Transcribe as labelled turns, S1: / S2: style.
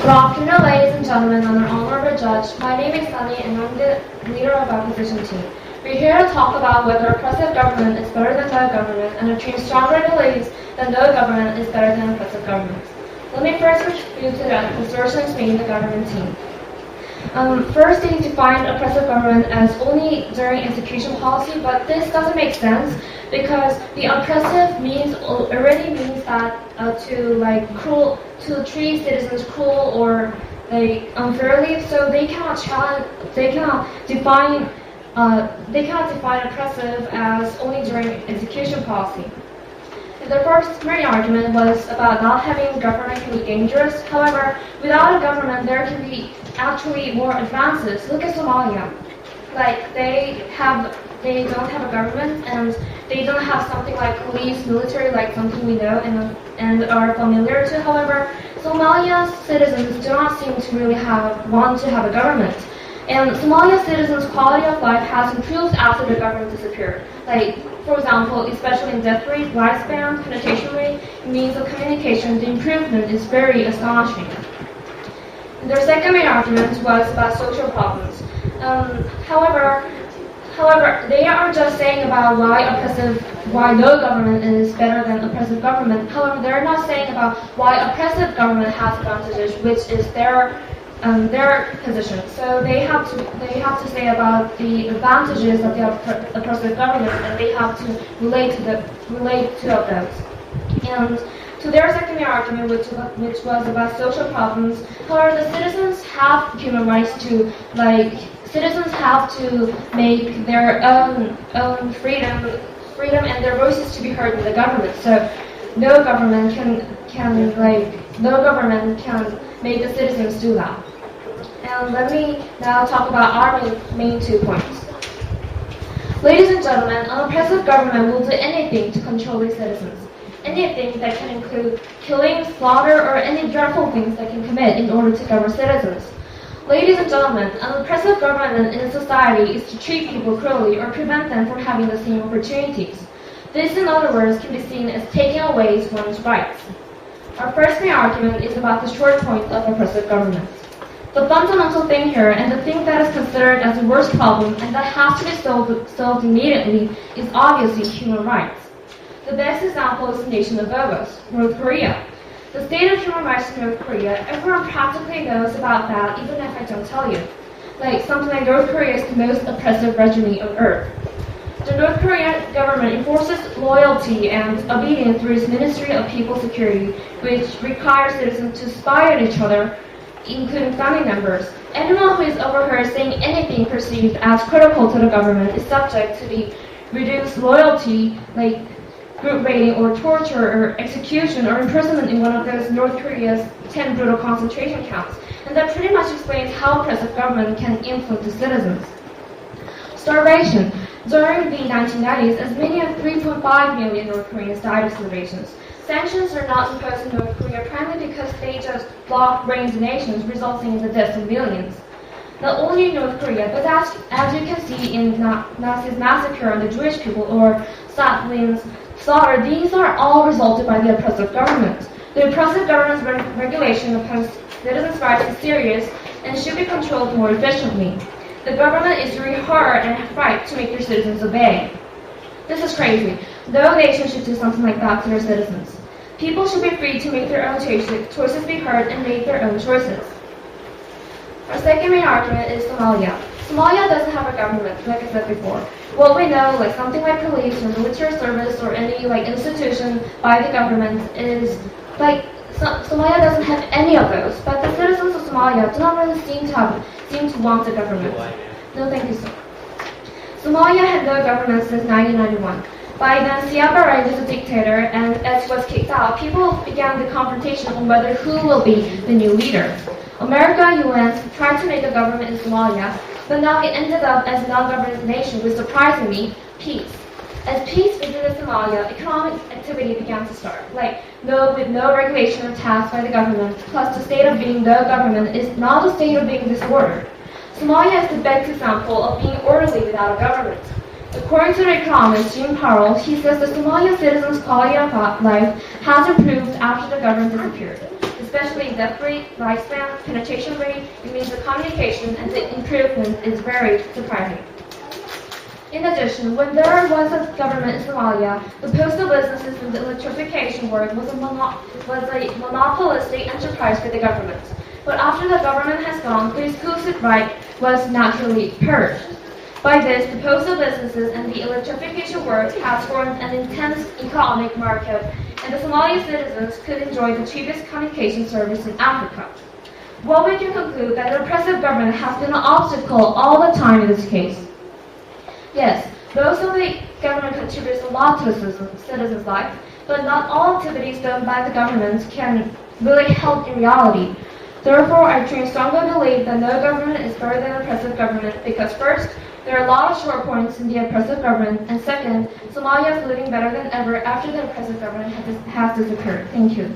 S1: Good afternoon, ladies and gentlemen, and an honorable judge. My name is Sunny, and I'm the leader of our opposition team. We're here to talk about whether oppressive government is better than no government, and the team strongly believes that no government is better than oppressive government. Let me first review the assertions made in the government team. First, they defined oppressive government as only during execution policy, but this doesn't make sense because the oppressive already means that to treat citizens cruel or unfairly. So they cannot define oppressive as only during execution policy. The first main argument was about not having government can be dangerous. However, without a government, there can be actually more advances. Look at Somalia. They don't have a government, and they don't have something like police, military, like something we know and are familiar to. However, Somalia's citizens do not seem to really want to have a government. And Somalia's citizens' quality of life has improved after the government disappeared. For example, especially in death rate, lifespan, penetration rate, means of communication, the improvement is very astonishing. Their second main argument was about social problems. However, they are just saying about why no government is better than oppressive government. However, they're not saying about why oppressive government has advantages, which is their position. So they have to say about the advantages of the oppressive government, and they have to relate to those. And to their secondary argument, which was about social problems. However, the citizens have human rights to citizens have to make their own freedom and their voices to be heard in the government. So no government can make the citizens do that. And let me now talk about our main 2 points. Ladies and gentlemen, an oppressive government will do anything to control its citizens. Anything that can include killing, slaughter, or any dreadful things they can commit in order to govern citizens. Ladies and gentlemen, an oppressive government in a society is to treat people cruelly or prevent them from having the same opportunities. This, in other words, can be seen as taking away one's rights. Our first main argument is about the short point of oppressive government. The fundamental thing here, and the thing that is considered as the worst problem and that has to be solved immediately, is obviously human rights. The best example is the nation of Bogos, North Korea. The state of human rights in North Korea, everyone practically knows about that, even if I don't tell you. Something like North Korea is the most oppressive regime on earth. The North Korean government enforces loyalty and obedience through its Ministry of People Security, which requires citizens to spy on each other, including family members. Anyone who is overheard saying anything perceived as critical to the government is subject to the reduced loyalty, group rating or torture or execution or imprisonment in one of those North Korea's 10 brutal concentration camps. And that pretty much explains how oppressive government can influence the citizens. Starvation. During the 1990s, as many as 3.5 million North Koreans died of starvation. Sanctions are not imposed in North Korea primarily because they just block grain donations, resulting in the deaths of millions. Not only in North Korea, but as you can see in Nazi's massacre on the Jewish people or Stalin's slaughter, these are all resulted by the oppressive government. The oppressive government's regulation upon citizens' rights is serious and should be controlled more efficiently. The government is doing hard and have right to make their citizens obey. This is crazy. No nation should do something like that to their citizens. People should be free to make their own choices be heard and make their own choices. Our second main argument is Somalia. Somalia doesn't have a government, like I said before. What we know, something like police or military service or any institution by the government is Somalia doesn't have any of those. But the citizens of Somalia do not really seem to want a government. No, thank you, sir. Somalia had no government since 1991. By then, Siad Barre was a dictator, and as he was kicked out, people began the confrontation on whether who will be the new leader. America and UN tried to make a government in Somalia, but now it ended up as a non-government nation with, surprisingly, peace. As peace visited Somalia, economic activity began to start. With no regulation or tax by the government, plus the state of being no government is not a state of being disordered. Somalia is the best example of being orderly without a government. According to the economist Jim Powell, he says the Somalian citizens' quality of life has improved after the government disappeared. especially death rate, lifespan, penetration rate, it means the communication and the improvement is very surprising. In addition, when there was a government in Somalia, the postal businesses and the electrification work was a monopolistic enterprise for the government. But after the government has gone, the exclusive right was naturally purged. By this, the postal businesses and the electrification work has formed an intense economic market, and the Somali citizens could enjoy the cheapest communication service in Africa. Well, we can conclude that the oppressive government has been an obstacle all the time in this case. Yes, most of the government contributes a lot to a citizen's life, but not all activities done by the government can really help in reality. Therefore, I strongly believe that no government is better than oppressive government because first, there are a lot of short points in the oppressive government, and second, Somalia is living better than ever after the oppressive government has disappeared. Thank you.